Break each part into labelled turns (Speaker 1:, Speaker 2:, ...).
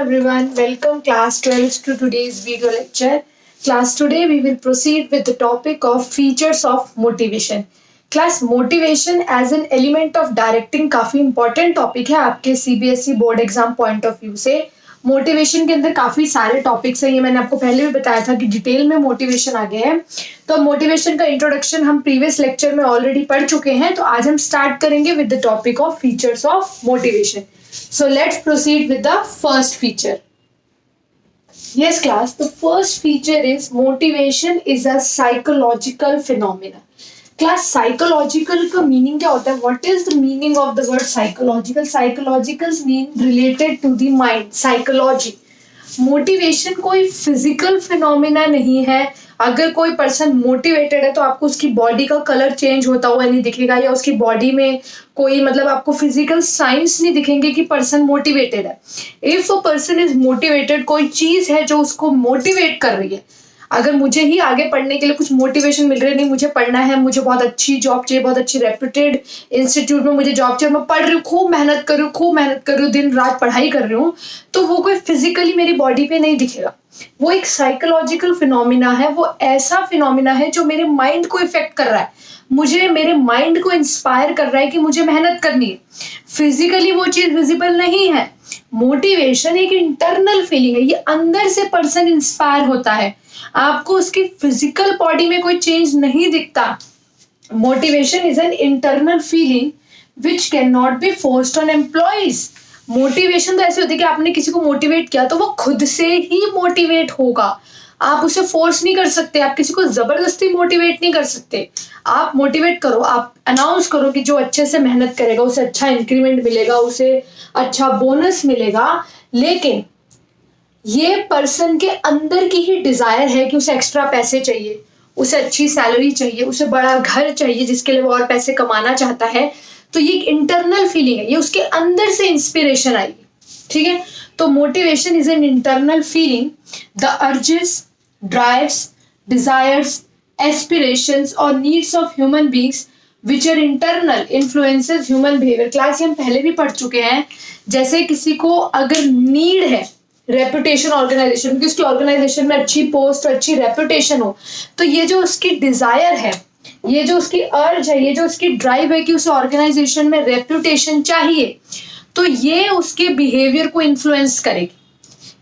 Speaker 1: everyone, welcome class 12 to today's video lecture. Class today we will proceed with the topic of features of motivation. Class motivation as an element of directing काफी important topic है आपके CBSE board exam point of view से. Motivation के अंदर काफी सारे topics हैं, ये मैंने आपको पहले भी बताया था कि डिटेल में मोटिवेशन आ गया है. तो मोटिवेशन का इंट्रोडक्शन हम प्रीवियस लेक्चर में ऑलरेडी पढ़ चुके हैं, तो आज हम स्टार्ट करेंगे with the topic of features of motivation. So let's proceed with the first feature. Yes class, the first feature is motivation is a psychological phenomena. Class psychological का meaning क्या होता है? What is the meaning of the word psychological? Psychological mean related to the mind, psychology. Motivation कोई physical phenomena नहीं है. अगर कोई person motivated है तो आपको उसकी बॉडी का कलर चेंज होता हुआ नहीं दिखेगा, या उसकी बॉडी में कोई आपको फिजिकल साइंस नहीं दिखेंगे कि पर्सन मोटिवेटेड है. If a person is motivated, कोई चीज है जो उसको मोटिवेट कर रही है. अगर मुझे ही आगे पढ़ने के लिए कुछ मोटिवेशन मिल रही है, नहीं मुझे पढ़ना है, मुझे बहुत अच्छी जॉब चाहिए, बहुत अच्छी रेप्यूटेड इंस्टीट्यूट में मुझे जॉब चाहिए, मैं पढ़ रही हूँ, खूब मेहनत कर रही हूँ, दिन रात पढ़ाई कर रही हूँ, तो वो कोई फिजिकली मेरी बॉडी पे नहीं दिखेगा. वो एक साइकोलॉजिकल फिनोमिना है. वो ऐसा फिनोमिना है जो मेरे माइंड को इफेक्ट कर रहा है, मुझे मेरे माइंड को इंस्पायर कर रहा है कि मुझे मेहनत करनी है. फिजिकली वो चीज विजिबल नहीं है. मोटिवेशन एक इंटरनल फीलिंग है, ये अंदर से पर्सन इंस्पायर होता है. आपको उसकी फिजिकल बॉडी में कोई चेंज नहीं दिखता. Motivation is an internal feeling which can not be forced on employees. Motivation तो ऐसे होती है कि आपने किसी को मोटिवेट किया तो वो खुद से ही मोटिवेट होगा. आप उसे फोर्स नहीं कर सकते, आप किसी को जबरदस्ती मोटिवेट नहीं कर सकते. आप मोटिवेट करो, आप अनाउंस करो कि जो अच्छे से मेहनत करेगा उसे अच्छा इंक्रीमेंट मिलेगा, उसे अच्छा बोनस मिलेगा. लेकिन ये पर्सन के अंदर की ही डिजायर है कि उसे एक्स्ट्रा पैसे चाहिए, उसे अच्छी सैलरी चाहिए, उसे बड़ा घर चाहिए जिसके लिए वो और पैसे कमाना चाहता है. तो ये एक इंटरनल फीलिंग है, ये उसके अंदर से इंस्पिरेशन आएगी. ठीक है, तो motivation is an internal feeling. The urges, drives, desires, aspirations और needs of human beings which are internal influences human behaviour. Class हम पहले भी पढ़ चुके हैं. जैसे किसी को अगर नीड है रेपुटेशन ऑर्गेनाइजेशन की, उसकी ऑर्गेनाइजेशन में अच्छी पोस्ट और अच्छी रेपुटेशन हो, तो ये जो उसकी डिजायर है, ये जो उसकी अर्ज है, ये जो उसकी ड्राइव है कि उसे ऑर्गेनाइजेशन में रेपुटेशन चाहिए, तो ये उसके बिहेवियर को इन्फ्लुएंस करेगी.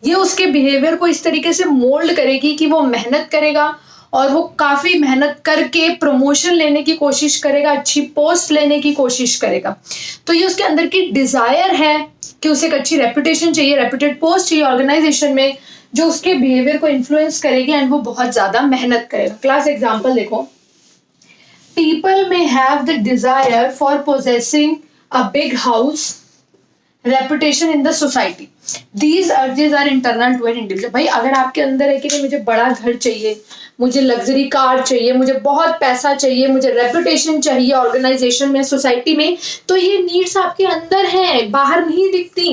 Speaker 1: ये उसके बिहेवियर को इस तरीके से मोल्ड करेगी कि वो मेहनत करेगा और वो काफी मेहनत करके प्रमोशन लेने की कोशिश करेगा, अच्छी पोस्ट लेने की कोशिश करेगा. तो ये उसके अंदर की डिजायर है कि उसे एक अच्छी रेपुटेशन चाहिए, रेप्यूटेड पोस्ट चाहिए ऑर्गेनाइजेशन में, जो उसके बिहेवियर को इन्फ्लुएंस करेगी एंड वो बहुत ज्यादा मेहनत करेगा. क्लास एग्जांपल देखो. People may have the desire for possessing a big house, reputation in the society. These urges are internal to an individual. भाई अगर आपके अंदर है कि नहीं मुझे बड़ा घर चाहिए, मुझे लग्जरी कार चाहिए, मुझे बहुत पैसा चाहिए, मुझे रेपुटेशन चाहिए ऑर्गेनाइजेशन में, सोसाइटी में, तो ये नीड्स आपके अंदर हैं, बाहर नहीं दिखती.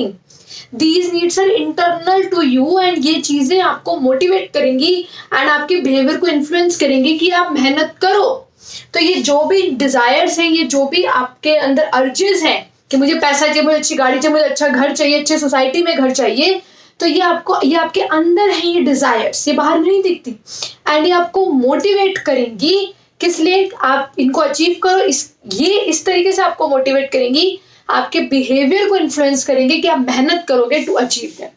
Speaker 1: These needs are internal to you and ये चीजें आपको मोटिवेट करेंगी एंड आपके बिहेवियर को इन्फ्लुएंस करेंगी कि आप मेहनत करो. तो ये जो भी डिजायर्स हैं, ये जो भी आपके अंदर अर्जेस हैं कि मुझे पैसा चाहिए, मुझे अच्छी गाड़ी चाहिए, मुझे अच्छा घर चाहिए, अच्छे सोसाइटी में घर चाहिए, तो ये आपके अंदर है ये डिजायर्स, ये बाहर नहीं दिखती एंड ये आपको मोटिवेट करेंगी. किस लिए? आप इनको अचीव करो. ये इस तरीके से आपको मोटिवेट करेंगी, आपके बिहेवियर को इन्फ्लुएंस करेंगे कि आप मेहनत करोगे to achieve that.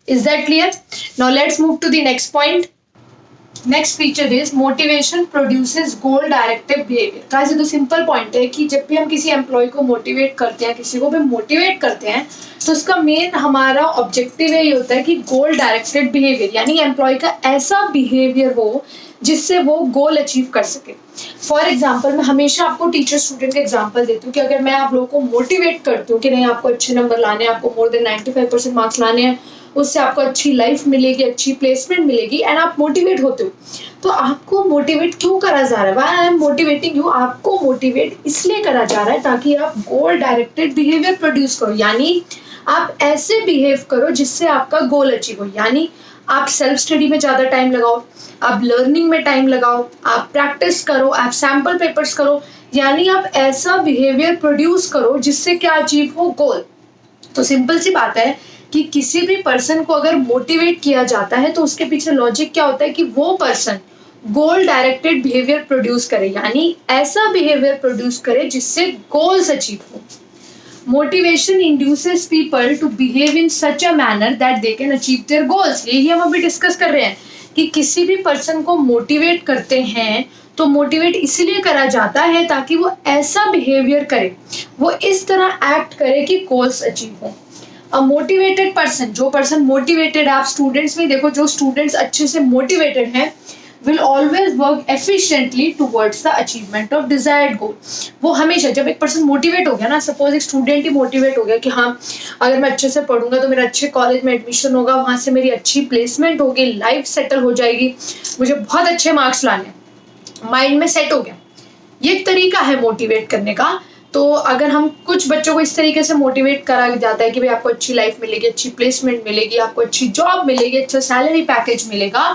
Speaker 1: Is that clear? Now let's move to the next point. Next feature is motivation produces goal directed behaviour. Class ये तो सिंपल पॉइंट है कि जब भी हम किसी एम्प्लॉय को मोटिवेट करते हैं, किसी को भी मोटिवेट करते हैं, तो उसका मेन हमारा ऑब्जेक्टिव ये होता है कि गोल डायरेक्टेड बिहेवियर, यानी एम्प्लॉय का ऐसा बिहेवियर हो जिससे वो गोल अचीव कर सके. फॉर एग्जाम्पल, मैं हमेशा आपको टीचर स्टूडेंट का एग्जाम्पल देती हूँ कि अगर मैं आप लोगों को मोटिवेट करती हूँ कि नहीं आपको अच्छे नंबर लाने हैं, आपको मोर देन 95% मार्क्स लाने हैं, उससे आपको अच्छी लाइफ मिलेगी, अच्छी प्लेसमेंट मिलेगी एंड आप मोटिवेट होते हो, तो आपको मोटिवेट क्यों करा जा रहा है? Why I am motivating you? आपको मोटिवेट इसलिए करा जा रहा है ताकि आप गोल डायरेक्टेड बिहेवियर प्रोड्यूस करो, यानी आप ऐसे बिहेव करो जिससे आपका गोल अचीव हो. यानी आप सेल्फ स्टडी में ज्यादा टाइम लगाओ, आप लर्निंग में टाइम लगाओ, आप प्रैक्टिस करो, आप सैम्पल पेपर्स करो, यानी आप ऐसा बिहेवियर प्रोड्यूस करो जिससे क्या अचीव हो? गोल. तो सिंपल सी बात है कि किसी भी पर्सन को अगर मोटिवेट किया जाता है तो उसके पीछे लॉजिक क्या होता है कि वो person goal directed behaviour produce करे, यानी ऐसा बिहेवियर प्रोड्यूस करे जिससे गोल्स अचीव हो। Motivation induces people to behave in such a manner that they can achieve their goals. यही हम अभी डिस्कस कर रहे हैं कि किसी भी पर्सन को मोटिवेट करते हैं तो मोटिवेट इसलिए करा जाता है ताकि वो ऐसा बिहेवियर करे, वो इस तरह एक्ट करे कि गोल्स अचीव हो। अ मोटिवेटेड पर्सन, जो पर्सन मोटिवेटेड है, आप स्टूडेंट्स में देखो, जो स्टूडेंट्स अच्छे से मोटिवेटेड हैं will always work efficiently towards the achievement of desired goal। वो हमेशा, जब एक पर्सन मोटिवेट हो गया ना, सपोज एक स्टूडेंट ही मोटिवेट हो गया कि हाँ अगर मैं अच्छे से पढ़ूंगा तो मेरा अच्छे कॉलेज में एडमिशन होगा, वहां से मेरी अच्छी प्लेसमेंट होगी, लाइफ सेटल हो जाएगी, मुझे बहुत अच्छे मार्क्स लाने, माइंड में सेट हो गया। ये एक तरीका है मोटिवेट करने का। तो अगर हम कुछ बच्चों को इस तरीके से मोटिवेट करा जाता है कि भाई आपको अच्छी लाइफ मिलेगी, अच्छी प्लेसमेंट मिलेगी, आपको अच्छी जॉब मिलेगी, अच्छा सैलरी पैकेज मिलेगा,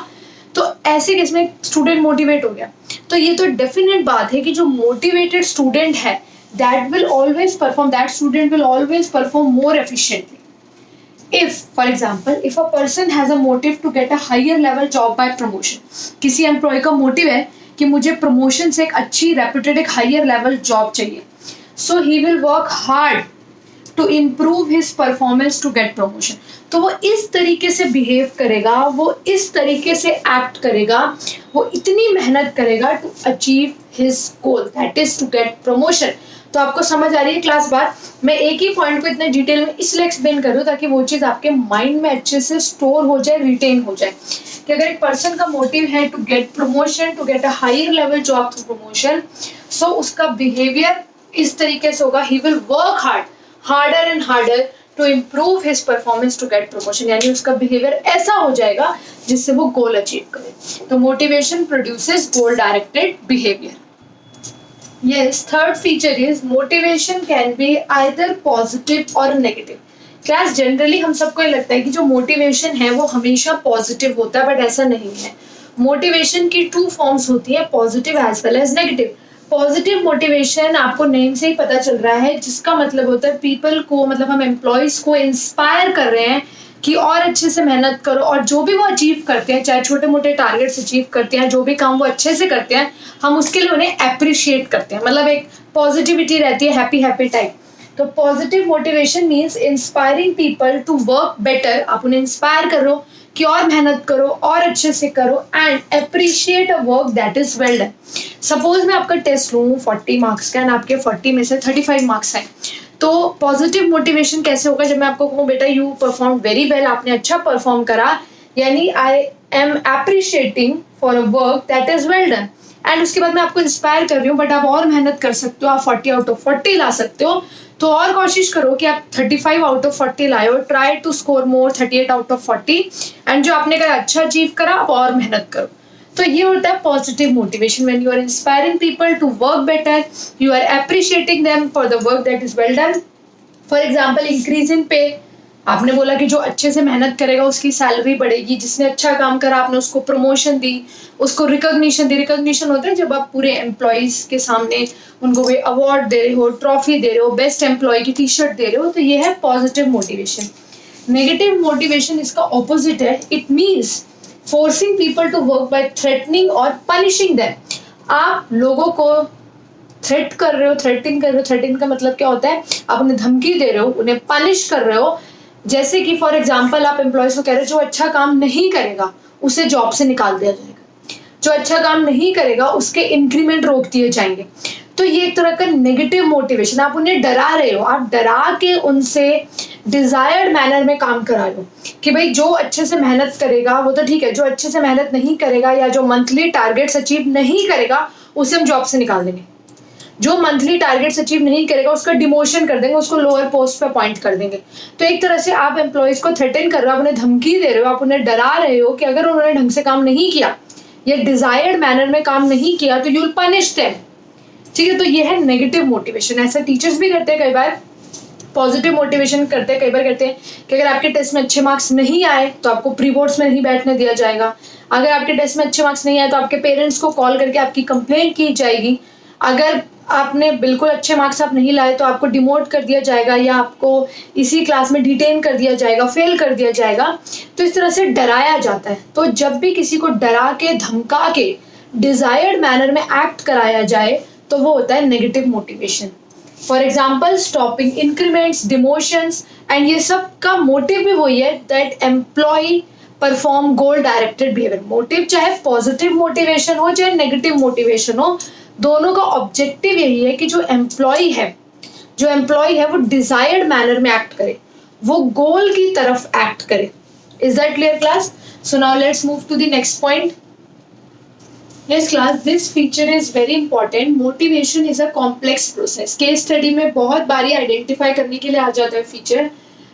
Speaker 1: तो ऐसे केस में स्टूडेंट मोटिवेट हो गया। तो ये तो डेफिनेट बात है कि जो मोटिवेटेड स्टूडेंट है that will always perform, that student will always perform more efficiently. If for example if a person has a motive to get a higher level job by promotion, किसी employee का motive है कि मुझे promotion से एक अच्छी reputed एक higher level job चाहिए, so he will work hard to improve his performance to get promotion. तो वो इस तरीके से बिहेव करेगा, वो इस तरीके से एक्ट करेगा, वो इतनी मेहनत करेगा to achieve his goal, that is to get promotion. तो आपको समझ आ रही है क्लास बात? मैं एक ही पॉइंट को इतने डिटेल में इसलिए एक्सप्लेन कर रही हूँ ताकि वो चीज़ आपके माइंड में अच्छे से स्टोर हो जाए, रिटेन हो जाए कि अगर एक पर्सन का मोटिव है to get promotion, to get a higher level job through promotion, so उसका बिहेवियर इस तरीके से होगा, he will work harder and harder to improve his performance to get promotion, यानी उसका बिहेवियर ऐसा हो जाएगा जिससे वो गोल अचीव करे। तो motivation produces goal directed behaviour. Yes, third feature is motivation can be either positive और नेगेटिव। क्लास जनरली हम सबको ये लगता है कि जो मोटिवेशन है वो हमेशा पॉजिटिव होता है, बट ऐसा नहीं है। मोटिवेशन की टू फॉर्म्स होती है, positive as well as negative. Positive motivation आपको नेम से ही पता चल रहा है, जिसका मतलब होता है पीपल को, मतलब हम एम्प्लॉयज को इंस्पायर कर रहे हैं कि और अच्छे से मेहनत करो, और जो भी वो अचीव करते हैं, चाहे छोटे मोटे टारगेट्स अचीव करते हैं, जो भी काम वो अच्छे से करते हैं, हम उसके लिए उन्हें अप्रिशिएट करते हैं, मतलब एक पॉजिटिविटी रहती है, हैप्पी हैप्पी टाइप। तो positive motivation means inspiring people to work better. आप उन्हें इंस्पायर करो कि और मेहनत करो और अच्छे से करो, and appreciate a work that is well done. Suppose मैं आपका टेस्ट लूँ 40 मार्क्स का, एंड आपके 40 में से 35 मार्क्स हैं, तो पॉजिटिव मोटिवेशन कैसे होगा? जब मैं आपको कहूँ बेटा यू परफॉर्म वेरी वेल, आपने अच्छा परफॉर्म करा, यानी I am appreciating for a work that is well done, and उसके बाद मैं आपको इंस्पायर कर रही हूँ बट आप और मेहनत कर सकते हो, आप 40 आउट ऑफ 40 ला सकते हो, तो और कोशिश करो कि आप 35 आउट ऑफ 40 लाओ, try to score more 38 out of 40, and जो आपने कहा अच्छा अचीव करा, आप और मेहनत करो। तो ये होता है positive motivation, when you are inspiring people to work better, you are appreciating them for the work that is well done. For example increase in pay, आपने बोला कि जो अच्छे से मेहनत करेगा उसकी सैलरी बढ़ेगी, जिसने अच्छा काम करा आपने उसको प्रमोशन दी, उसको रिकॉग्निशन दी। रिकॉग्निशन होता है जब आप पूरे एम्प्लॉयज के सामने उनको कोई अवार्ड दे रहे हो, ट्रॉफी दे रहे हो, बेस्ट एम्प्लॉय की टी शर्ट दे रहे हो, तो ये है पॉजिटिव मोटिवेशन। नेगेटिव मोटिवेशन इसका ऑपोजिट है, it means forcing people to work by threatening और पनिशिंग देम। आप लोगों को थ्रेट कर रहे हो, थ्रेटिंग कर रहे हो। थ्रेटिंग का मतलब क्या होता है? आप उन्हें धमकी दे रहे हो, उन्हें पनिश कर रहे हो। जैसे कि फॉर एग्जाम्पल आप एम्प्लॉयज को कह रहे हो जो अच्छा काम नहीं करेगा उसे जॉब से निकाल दिया जाएगा, जो अच्छा काम नहीं करेगा उसके इंक्रीमेंट रोक दिए जाएंगे। तो ये एक तरह का नेगेटिव मोटिवेशन, आप उन्हें डरा रहे हो, आप डरा के उनसे डिजायर्ड मैनर में काम करा लो कि भाई जो अच्छे से मेहनत करेगा वो तो ठीक है, जो अच्छे से मेहनत नहीं करेगा या जो मंथली टारगेट्स अचीव नहीं करेगा उसे हम जॉब से निकाल देंगे, जो मंथली टारगेट्स अचीव नहीं करेगा उसका डिमोशन कर देंगे, उसको लोअर पोस्ट पे अपॉइंट कर देंगे। तो एक तरह से आप एम्प्लॉयज को थ्रेटन कर रहे हो, आप उन्हें धमकी दे रहे हो, आप उन्हें डरा रहे हो कि अगर उन्होंने ढंग से काम नहीं किया या डिजायर्ड मैनर में काम नहीं किया तो यू विल पनिश देम। ठीक है, तो ये है नेगेटिव मोटिवेशन। ऐसा टीचर्स भी करते हैं कई बार। पॉजिटिव मोटिवेशन करते हैं, कई बार कहते हैं कि अगर आपके टेस्ट में अच्छे मार्क्स नहीं आए तो आपको प्री बोर्ड्स में नहीं बैठने दिया जाएगा, अगर आपके टेस्ट में अच्छे मार्क्स नहीं आए तो आपके पेरेंट्स को कॉल करके आपकी कंप्लेंट की जाएगी, अगर आपने बिल्कुल अच्छे मार्क्स आप नहीं लाए तो आपको डिमोट कर दिया जाएगा या आपको इसी क्लास में डिटेन कर दिया जाएगा, फेल कर दिया जाएगा। तो इस तरह से डराया जाता है। तो जब भी किसी को डरा के धमका के डिजायर्ड मैनर में एक्ट कराया जाए तो वो होता है negative motivation. For example stopping increments, demotions, and ये सब का मोटिव भी वही है that employ perform goal directed behaviour. Motive चाहे पॉजिटिव मोटिवेशन हो चाहे नेगेटिव मोटिवेशन हो, दोनों का ऑब्जेक्टिव यही है कि जो एम्प्लॉय है वो डिजायर्ड मैनर में एक्ट करे, वो गोल की तरफ एक्ट करे। Is that clear class? So now let's move to the next point. Yes class, this feature is very important. Motivation is a complex process. Case study में बहुत बारी आइडेंटिफाई करने के लिए आ जाता है फीचर,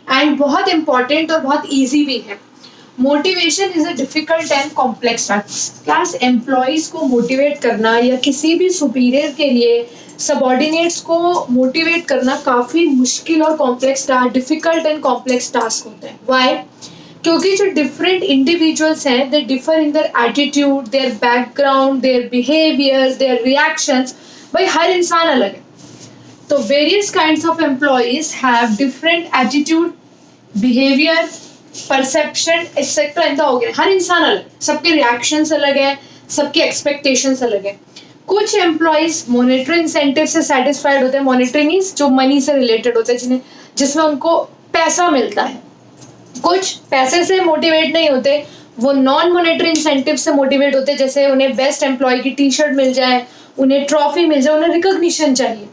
Speaker 1: एंड बहुत इंपॉर्टेंट और बहुत इजी भी है। Motivation is a difficult and complex task. Class employees को मोटिवेट करना या किसी भी सुपीरियर के लिए सबऑर्डिनेट्स को मोटिवेट करना काफी मुश्किल और complex difficult and complex task होता है। वाई? क्योंकि जो डिफरेंट इंडिविजुअल्स हैं they differ in their attitude, their background, their behaviour, their reactions. भाई हर इंसान अलग है, तो various kinds of employees have different attitude, behaviour, perception etcetera in the organisation. हर इंसान अलग, सबके रिएक्शंस अलग है, सबके एक्सपेक्टेशंस अलग है। कुछ एम्प्लॉयज मॉनेटरी इंसेंटिव से सेटिस्फाइड होते हैं। मॉनेटरी मीन्स जो मनी से रिलेटेड होते हैं, जिसमें उनको पैसा मिलता है। कुछ पैसे से मोटिवेट नहीं होते, वो नॉन मॉनेटरी इंसेंटिव से मोटिवेट होते हैं, जैसे उन्हें बेस्ट एम्प्लॉय की टी शर्ट मिल जाए, उन्हें ट्रॉफी मिल जाए, उन्हें रिकॉग्निशन चाहिए।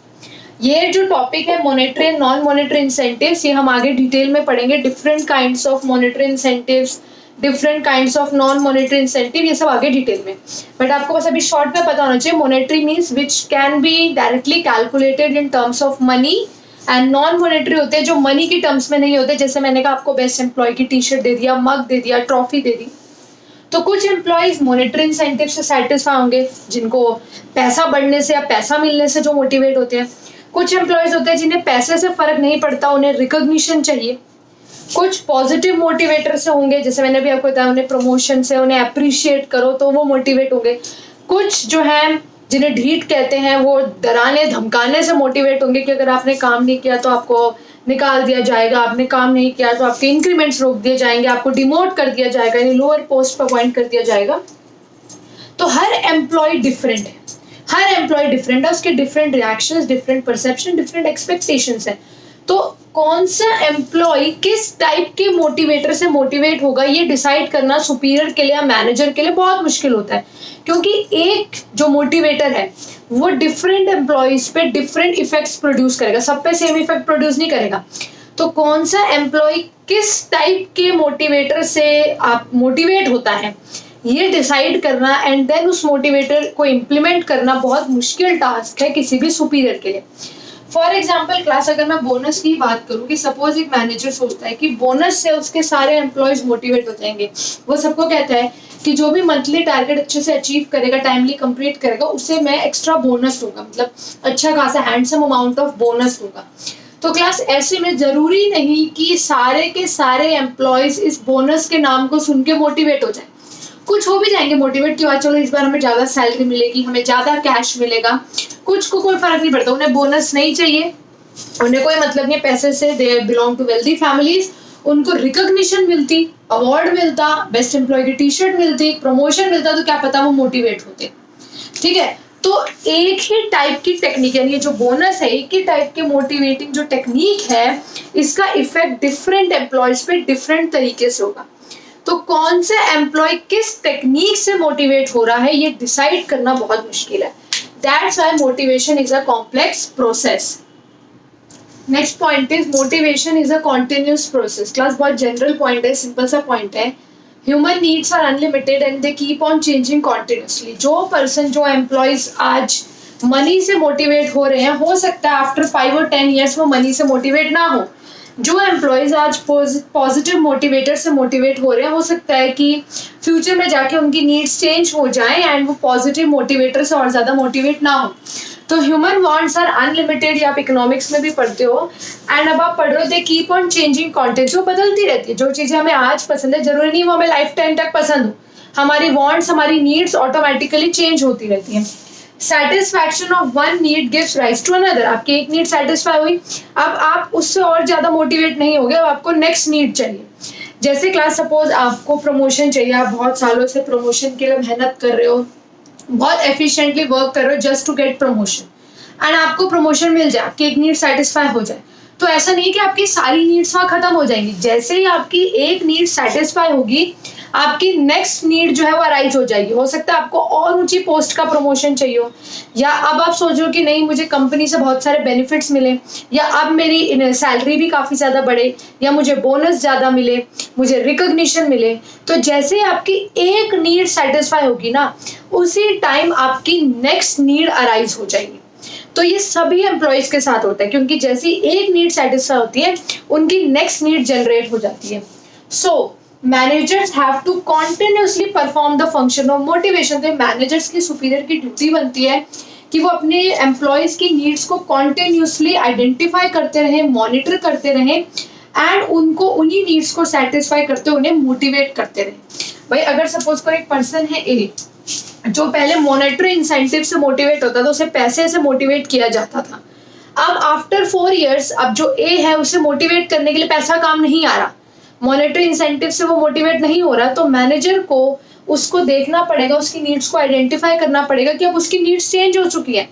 Speaker 1: ये जो टॉपिक है monetary and non monetary incentives, ये हम आगे डिटेल में पढ़ेंगे। Different kinds of monetary incentives, different kinds of non monetary incentive, ये सब आगे डिटेल में। बट आपको बस अभी शॉर्ट में पता होना चाहिए monetary means which can be directly calculated in terms of money, and non monetary होते हैं जो मनी की टर्म्स में नहीं होते, जैसे मैंने कहा आपको बेस्ट एम्प्लॉय की टी शर्ट दे दिया, मग दे दिया, ट्रॉफी दे दी। तो कुछ एम्प्लॉयज मॉनेटरी इंसेंटिव से सेटिस्फाई होंगे, जिनको पैसा बढ़ने से या पैसा मिलने से जो मोटिवेट होते हैं। कुछ एम्प्लॉयज होते हैं जिन्हें पैसे से फर्क नहीं पड़ता, उन्हें रिकॉग्निशन चाहिए। कुछ पॉजिटिव मोटिवेटर से होंगे, जैसे मैंने भी आपको बताया, उन्हें प्रमोशन से उन्हें अप्रिशिएट करो तो वो मोटिवेट होंगे। कुछ जो है जिन्हें ढीठ कहते हैं, वो डराने धमकाने से मोटिवेट होंगे कि अगर आपने काम नहीं किया तो आपको निकाल दिया जाएगा, आपने काम नहीं किया तो आपके इंक्रीमेंट्स रोक दिए जाएंगे, आपको डिमोट कर दिया जाएगा, यानी लोअर पोस्ट पर अपॉइंट कर दिया जाएगा। तो हर एम्प्लॉय डिफरेंट है, हर एम्प्लॉय डिफरेंट है, उसके different reactions, different perception, different expectations है। तो कौन सा एम्प्लॉय किस टाइप के मोटिवेटर से मोटिवेट होगा, ये डिसाइड करना सुपीरियर के लिए या मैनेजर के लिए बहुत मुश्किल होता है, क्योंकि एक जो मोटिवेटर है वो डिफरेंट एम्प्लॉयज पे डिफरेंट इफेक्ट्स प्रोड्यूस करेगा, सब पे सेम इफेक्ट प्रोड्यूस नहीं करेगा। तो कौन सा एम्प्लॉय किस टाइप के मोटिवेटर से आप मोटिवेट होता है, ये डिसाइड करना एंड देन उस मोटिवेटर को इम्प्लीमेंट करना बहुत मुश्किल टास्क है किसी भी सुपीरियर के लिए। फॉर एग्जाम्पल क्लास, अगर मैं बोनस की बात करूँ कि सपोज एक मैनेजर सोचता है कि बोनस से उसके सारे एम्प्लॉयज मोटिवेट हो जाएंगे। वो सबको कहता है कि जो भी मंथली टारगेट अच्छे से अचीव करेगा, टाइमली कंप्लीट करेगा, उसे मैं एक्स्ट्रा बोनस दूंगा, मतलब अच्छा खासा हैंडसम अमाउंट ऑफ बोनस दूंगा। तो क्लास ऐसे में जरूरी नहीं कि सारे के सारे एम्प्लॉयज इस बोनस के नाम को सुन के मोटिवेट हो जाए। कुछ हो भी जाएंगे मोटिवेट कि चलो इस बार हमें ज्यादा सैलरी मिलेगी, हमें ज्यादा कैश मिलेगा। कुछ को कोई फर्क नहीं पड़ता, उन्हें बोनस नहीं चाहिए, उन्हें कोई मतलब नहीं पैसे से, they belong to wealthy families. उनको रिकॉग्निशन मिलती, अवार्ड मिलता, बेस्ट एम्प्लॉय की टी शर्ट मिलती, प्रमोशन मिलता, तो क्या पता वो मोटिवेट होते। ठीक है, तो एक ही टाइप की टेक्निक, यानी जो बोनस है एक ही टाइप के मोटिवेटिंग जो टेक्निक है, इसका इफेक्ट डिफरेंट एम्प्लॉयज पे डिफरेंट तरीके से होगा। तो कौन सा एम्प्लॉय किस टेक्निक से मोटिवेट हो रहा है ये डिसाइड करना बहुत मुश्किल है। That's why motivation is a complex process. Next point is motivation is a continuous process. Class बहुत जनरल पॉइंट है, सिंपल सा पॉइंट है। Human needs are unlimited and they keep on changing continuously. जो person, जो employees आज money से motivate हो रहे हैं, हो सकता है आफ्टर 5 और 10 ईयर्स वो मनी से मोटिवेट ना हो। जो एम्प्लॉयज आज पॉजिटिव मोटिवेटर से मोटिवेट हो रहे हैं, हो सकता है कि फ्यूचर में जाके उनकी नीड्स चेंज हो जाए एंड वो पॉजिटिव मोटिवेटर से और ज्यादा मोटिवेट ना हो। तो ह्यूमन वांट्स आर अनलिमिटेड, या आप इकोनॉमिक्स में भी पढ़ते हो, एंड अब आप पढ़ रहे हो दे कीप ऑन चेंजिंग कंटेंट, जो बदलती रहती है। जो चीजें हमें आज पसंद है जरूरी नहीं वो हमें लाइफ टाइम तक पसंद हो। हमारी वांट्स, हमारी नीड्स ऑटोमेटिकली चेंज होती रहती हैं। Satisfaction of one need gives rise to another. आपकी एक नीड सेटिस्फाई हुई, अब आप उससे और ज्यादा मोटिवेट नहीं हो गए, अब आपको नेक्स्ट नीड चाहिए। जैसे क्लास सपोज आपको प्रमोशन चाहिए, आप बहुत सालों से प्रमोशन के लिए मेहनत कर रहे हो, बहुत एफिशिएंटली वर्क कर रहे हो just to get promotion, and आपको प्रमोशन मिल जाए, आपकी एक नीड सेटिस्फाई हो जाए, तो ऐसा नहीं कि आपकी सारी नीड्स वहां खत्म हो जाएंगी। जैसे ही आपकी एक नीड सेटिस्फाई होगी, आपकी नेक्स्ट नीड जो है वो अराइज हो जाएगी। हो सकता है आपको और ऊंची पोस्ट का प्रमोशन चाहिए हो, या अब आप सोचो कि नहीं मुझे कंपनी से बहुत सारे बेनिफिट्स मिले, या अब मेरी सैलरी भी काफी ज्यादा बढ़े, या मुझे बोनस ज्यादा मिले, मुझे रिकॉग्निशन मिले। तो जैसे आपकी एक नीड सेटिस्फाई होगी ना, उसी टाइम आपकी नेक्स्ट नीड अराइज हो जाएगी। तो ये सभी एम्प्लॉयज के साथ होता है, क्योंकि जैसी एक नीड सेटिस्फाई होती है, उनकी नेक्स्ट नीड जनरेट हो जाती है। So managers have to continuously perform the function of motivation. तो मैनेजर्स की सुपीरियर की ड्यूटी बनती है कि वो अपने एम्प्लॉयज की नीड्स को कॉन्टिन्यूसली आइडेंटिफाई करते रहे, मॉनिटर करते रहे, एंड उनको उन्हीं नीड्स को सेटिस्फाई करते उन्हें मोटिवेट करते रहे। भाई अगर सपोज कोई एक पर्सन है ए, जो पहले मॉनेटरी इंसेंटिव से मोटिवेट होता था, उसे पैसे से मोटिवेट किया जाता था। अब आफ्टर 4 इयर्स अब जो ए है उसे मोटिवेट करने के लिए पैसा काम नहीं आ रहा, मॉनेटरी इंसेंटिव से वो मोटिवेट नहीं हो रहा, तो मैनेजर को उसको देखना पड़ेगा, उसकी नीड्स को आइडेंटिफाई करना पड़ेगा कि अब उसकी नीड्स चेंज हो चुकी है।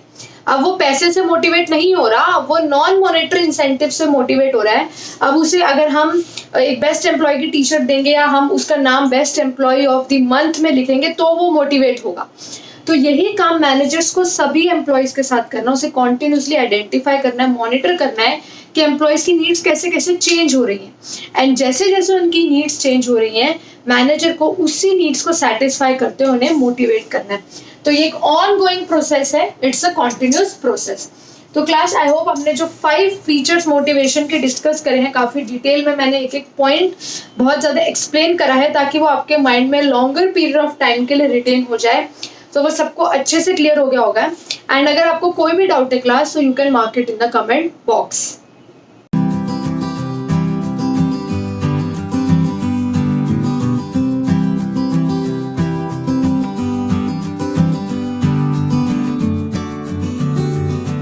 Speaker 1: अब वो पैसे से मोटिवेट नहीं हो रहा, अब वो नॉन मॉनेटरी इंसेंटिव से मोटिवेट हो रहा है। अब उसे अगर हम एक बेस्ट एम्प्लॉय की टी शर्ट देंगे, या हम उसका नाम best employee of the month में लिखेंगे, तो वो मोटिवेट होगा। तो यही काम मैनेजर्स को सभी एम्प्लॉयज के साथ करना, उसे कॉन्टिन्यूसली आइडेंटिफाई करना है, मॉनिटर करना है कि एम्प्लॉयज की नीड्स कैसे कैसे चेंज हो रही हैं, एंड जैसे जैसे उनकी नीड्स चेंज हो रही हैं, मैनेजर को उसी नीड्स को सेटिस्फाई करते हुए उन्हें मोटिवेट करना है। तो ये एक ऑन गोइंग प्रोसेस है, इट्स अ कॉन्टिन्यूस प्रोसेस। तो क्लास आई होप हमने जो 5 फीचर्स मोटिवेशन के डिस्कस करे हैं, काफी डिटेल में मैंने एक एक पॉइंट बहुत ज्यादा एक्सप्लेन करा है, ताकि वो आपके माइंड में लॉन्गर पीरियड ऑफ टाइम के लिए रिटेन हो जाए। तो वो सबको अच्छे से क्लियर हो गया होगा। एंड अगर आपको कोई भी डाउट है क्लास, तो you can mark it in the comment box.